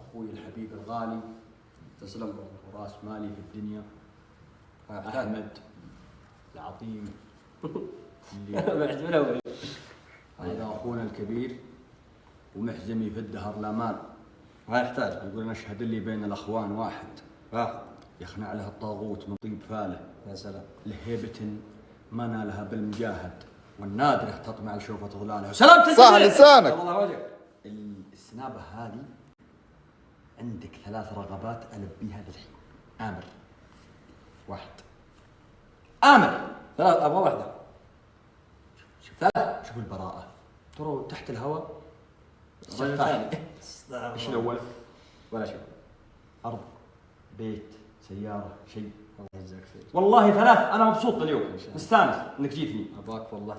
اخوي الحبيب الغالي، تسلم وراس مالي في الدنيا، احمد العظيم اللي هذا اخونا الكبير ومحزمي في الدهر لا مال، ما يحتاج. يقول نشهد اللي بين الاخوان واحد يخنع له الطاغوت من طيب فاله. يا سلام. لهيبة ما نالها بالمجاهد، والنادرة تطمع لشوفة ظلاله. سلام صح لسانك. السنابة هذه عندك 3 رغبات ألبيها للحين. آمر واحد، آمر 3 أبغى واحدة. شوف البراءة، ترى تحت الهواء ثاني. ايش الأول؟ ولا شيء. أرض، بيت، سيارة، شيء. الله يجزاك خير. والله 3. أنا مبسوط اليوم، مستانس إنك جيتني. أباك والله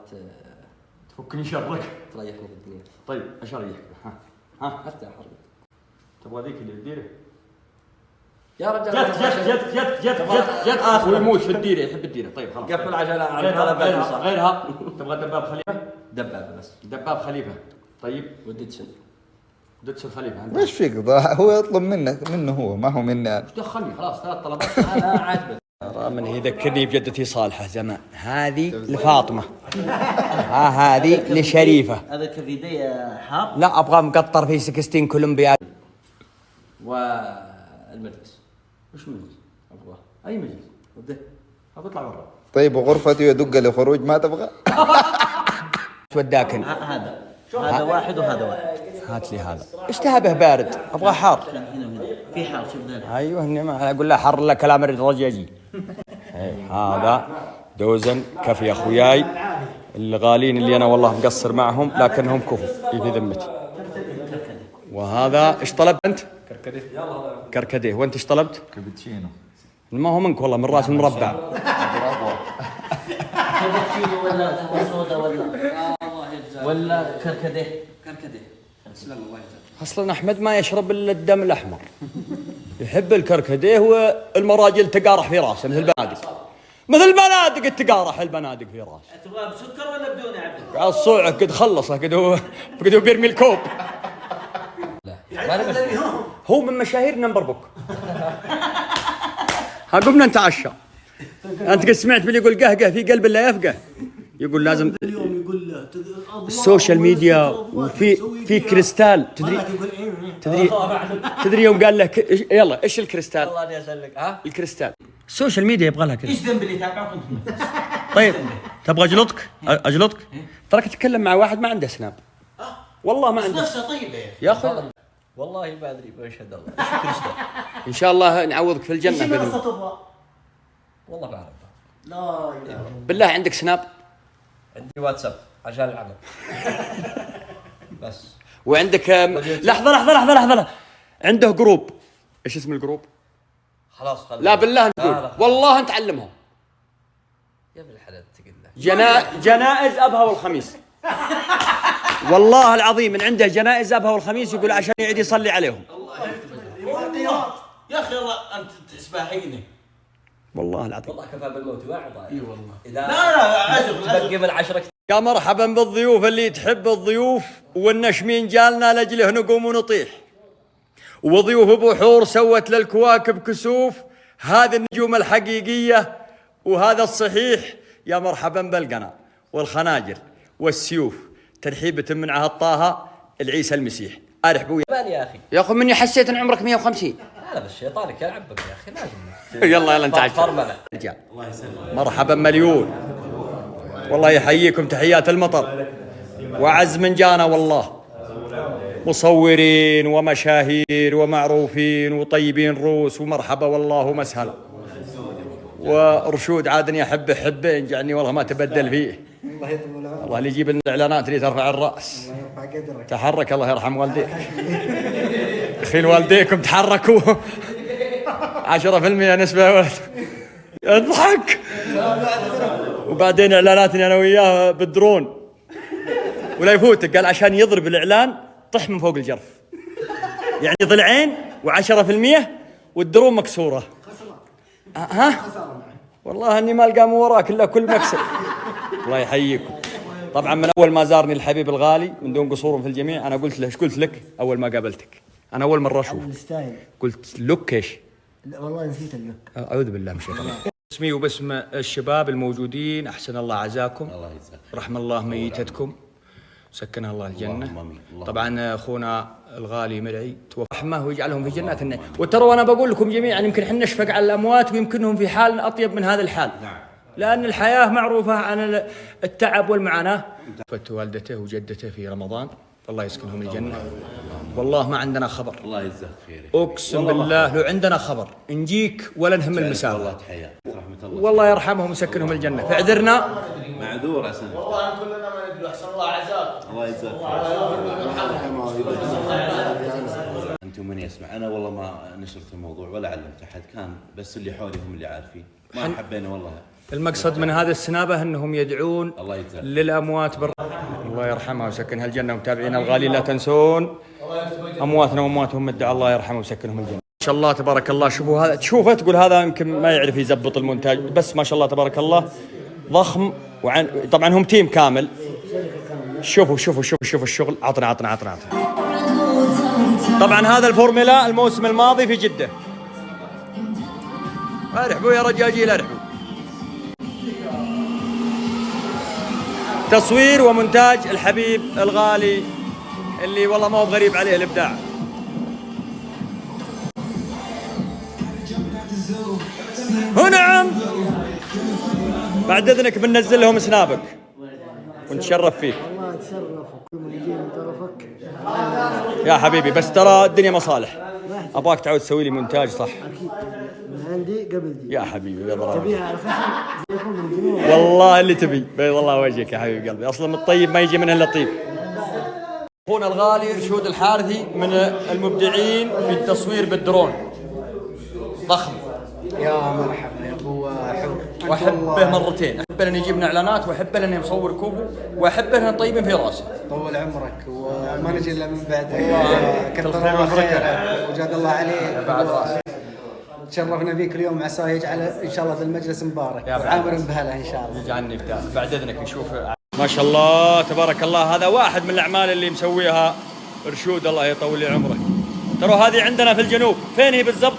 تفكني شرك، تريحني في الدنيا. طيب ايش اريحك؟ ها حتى حرب. تبغى ذيك اللي تديره؟ يا رجال جت اخر ويموت في الديره، يحب الديره. طيب خلاص قفل عشان على طلباتي. صح. غيرها تبغى دباب خليفه؟ دبابة بس. دباب خليفه. طيب وديتسن. دتسن خليفه عندك. وش فيك؟ هو يطلب منه هو، ما هو مني انا. وش دخلني؟ خلاص 3 طلبات. انا عاجبك. من يذكرني بجدتي صالحه زمان. هذه لفاطمه، هذه لشريفه. هذا كفيدي حار. لا ابغى مقطر في 16 كولومبيا. والمجلس. وش مجلس؟ ابغاه. اي مجلس؟ وده. اطلع برا. طيب وغرفتي يدق لخروج ما تبغى؟ وداكن. هذا واحد وهذا واحد. هات لي هذا. اشتهى بارد، ابغى حار. هنا في حار. شوف ذا. ايوه انما اقول له حر لك كلام الرجاجي. هذا دوزن كفي يا اخوياي الغالين اللي انا والله مقصر معهم لكنهم كفو في ذمتي. وهذا ايش طلبت انت؟ كركديه. وانت ايش طلبت؟ كابتشينو. ما هو منك والله، من راس المربع. كابتشينو ولا صودا ولا كركديه. تسلم الله يجزاك. اصلا احمد ما يشرب الا الدم الاحمر، يحب الكركديه والمراجل تقارح في راسه مثل البنادق التقارح البنادق في راسه. تبغى بسكر ولا بدون يا عبد؟ قاعد صوعه قد خلصه قد هو بيرمي الكوب. هو من مشاهير نمبر بوك. قمنا نتعشى. انت قد سمعت باللي يقول قهقه في قلب لا يفقه؟ يقول لازم اليوم يقول له السوشيال ميديا وفي كريستال. تدري يوم قال لك يلا ايش الكريستال؟ الله اني اسالك. الكريستال السوشيال ميديا يبغى لها كذا. ايش ذنب اللي يتابعكم؟ طيب تبغى اجلطك؟ تراك تتكلم مع واحد ما عنده سناب. والله ما عنده. نفسه طيبه يا اخي والله ما ادري ما يشهد الله. ايش كريستال؟ ان شاء الله نعوضك في الجنه ايش باذن المنصه الله. تبغى؟ والله ما اعرف. لا اله. بالله عندك سناب؟ عندي واتساب عشان العمل. بس. وعندك لحظه عنده جروب. ايش اسم الجروب؟ خلاص خلاص. لا بالله انت قول. والله انت علمهم. يا ابن الحلال تقول له جنائز ابها والخميس. والله العظيم من عنده جنائز ابها والخميس، يقول عشان يعيد يصلي عليهم. يا اخي الله انت تسبحيني. والله العظيم. والله كفى بالموت واعظ. اي والله. لا تبقي من 10. يا مرحبا بالضيوف اللي تحب الضيوف، والنشمين جالنا لاجله نقوم ونطيح. وضيوف بحور سوت للكواكب كسوف، هذه النجوم الحقيقية وهذا الصحيح. يا مرحبا بالقنا والخناجر والسيوف، ترحيبة من عهد طه العيسى المسيح. ارحبوا يا اخي. يا اخي مني حسيت ان عمرك 150. لا بس شيطانك يلعب بك يا اخي لازم. يلا انت عايش. رجال مرحبا مليون. والله يحييكم تحيات المطر وعز من جانا. والله مصورين ومشاهير ومعروفين وطيبين روس ومرحبا والله مسهلا. ورشود عادني احبه حبين جعني والله ما تبدل فيه. الله يطول عمرك. الله اللي يجيب الاعلانات اللي ترفع الراس. الله يرفع قدرك. تحرك الله يرحم والديك. اخي والديكم تحركوا. 10% نسبه يا ولد. اضحك. وبعدين اعلاناتني انا وياه بالدرون ولا يفوتك. قال عشان يضرب الاعلان طح من فوق الجرف، يعني ضلعين و10% والدرون مكسوره. ها والله اني ما القى من وراك الا كل مكسر. الله يحييكم. طبعا من اول ما زارني الحبيب الغالي من دون قصور في الجميع، انا قلت له ايش قلت لك اول ما قابلتك؟ انا اول مره اشوف. الستايل. قلت لوك ايش؟ لا والله نسيت اللوك. اعوذ بالله من الشيطان. باسمي وباسم الشباب الموجودين، احسن الله عزاكم، الله يجزاك، رحم الله ميتتكم، سكنها الله الجنه. طبعا اخونا الغالي مرعي توفى، رحمه ويجعلهم في جنات النعيم. وترى انا بقول لكم جميعا يمكن احنا نشفق على الاموات ويمكنهم في حال اطيب من هذا الحال. لان الحياه معروفه عن التعب والمعاناه. توفت والدته وجدته في رمضان، الله يسكنهم الجنه. والله ما عندنا خبر، الله يجزاك خير، اقسم بالله لو عندنا خبر نجيك ولا نهم المساء. والله تحيا رحمه الله، والله يرحمهم ويسكنهم الجنه. فاعذرنا معذور يا سنة، والله كلنا ما ندري، احسن الله عزاك. الله يجزاك خير. انتم من يسمع، انا والله ما نشرت الموضوع ولا علمت احد، كان بس اللي حولي هم اللي عارفين، ما حبينا والله. المقصد من هذه السنابه انهم يدعون للاموات الله يرحمها ويسكنها الجنه. ومتابعينا الغاليين لا تنسون امواتنا وامواتهم الدعاء، الله يرحمه ويسكنهم الجنه. ما شاء الله تبارك الله. شوفوا هذا، تشوفه تقول هذا يمكن ما يعرف يزبط المونتاج، بس ما شاء الله تبارك الله ضخم. طبعا هم تيم كامل. شوفوا شوفوا شوفوا شوفوا الشغل. عطنا. طبعا هذا الفورمولا الموسم الماضي في جده. ارحبوا يا رجاجيل ارحبوا. تصوير ومونتاج الحبيب الغالي اللي والله ما هو غريب عليه الابداع. نعم، بعد اذنك بننزل لهم سنابك ونتشرف فيك. والله تشرف وكل ما يجي من طرفك يا حبيبي، بس ترى الدنيا مصالح، ابغاك تعود تسوي لي مونتاج صح. اكيد من عندي قبل دي. يا حبيبي بيض الله تبيها على خشم زيكم من الجنوب. والله اللي تبي، بيض الله وجهك يا حبيب قلبي. اصلا من الطيب ما يجي منه الا الطيب. اخونا الغالي رشود الحارثي من المبدعين في التصوير بالدرون، ضخم. يا مرحبا يا ابو حور. واحبه مرتين، احبه لانه يجيبنا اعلانات، واحبه لانه مصور كوبو، واحبه لانه طيب في راسه. طول عمرك وما نجي الا من بعدك. كثر الله خيره وجاد الله عليك بعد راسك. تشرفنا فيك اليوم، عساه يجعل ان شاء الله في المجلس مبارك وعامر بهلا ان شاء الله. يجعلني بتاع. بعد اذنك نشوف. ما شاء الله تبارك الله، هذا واحد من الاعمال اللي مسويها رشود، الله يطول لي عمرك. ترى هذه عندنا في الجنوب. فين هي بالضبط؟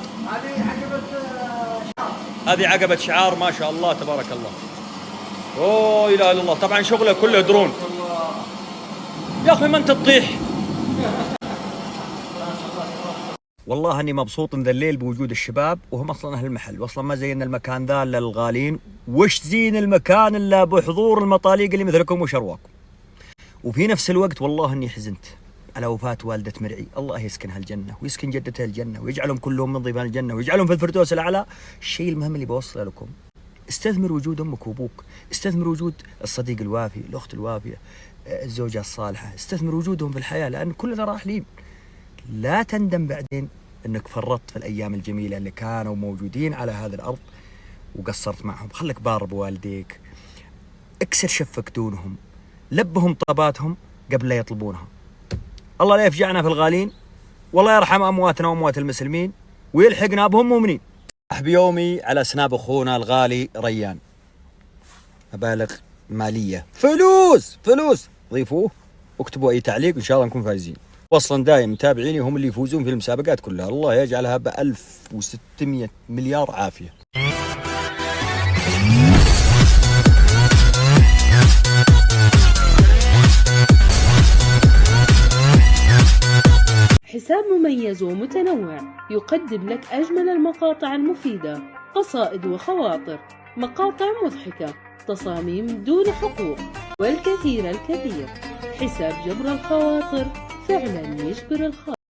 هذه عقبة شعار. ما شاء الله تبارك الله. اوه اله الا الله. طبعا شغله كله درون. يا اخي ما انت تطيح. والله اني مبسوط من ذا الليل بوجود الشباب، وهم اصلا اهل المحل، واصلا ما زينا المكان ذا الا للغالين. وش زين المكان الا بحضور المطاليق اللي مثلكم وشرواكم. وفي نفس الوقت والله اني حزنت على وفاة والدة مرعي، الله يسكنها الجنة ويسكن جدتها الجنة ويجعلهم كلهم من ضيفان الجنة ويجعلهم في الفردوس الأعلى. الشيء المهم اللي بوصله لكم، استثمر وجود أمك وأبوك، استثمر وجود الصديق الوافي، الأخت الوافية، الزوجة الصالحة، استثمر وجودهم في الحياة، لأن كلنا راحلين. لا تندم بعدين أنك فرطت في الأيام الجميلة اللي كانوا موجودين على هذه الأرض وقصرت معهم. خلك بار بوالديك، اكسر شفك دونهم، لبهم طلباتهم قبل لا يطلبونها. الله لا يفجعنا في الغالين، والله يرحم أمواتنا وأموات المسلمين ويلحقنا بهم مؤمنين. بيومي على سناب أخونا الغالي ريان، مبالغ مالية، فلوس ضيفوه واكتبوا أي تعليق إن شاء الله نكون فايزين. وصلا دايم متابعيني هم اللي يفوزون في المسابقات كلها، الله يجعلها ب1600 مليار عافية. حساب مميز ومتنوع يقدم لك أجمل المقاطع المفيدة، قصائد وخواطر، مقاطع مضحكة، تصاميم دون حقوق، والكثير الكثير. حساب جبر الخواطر فعلا يجبر الخاطر.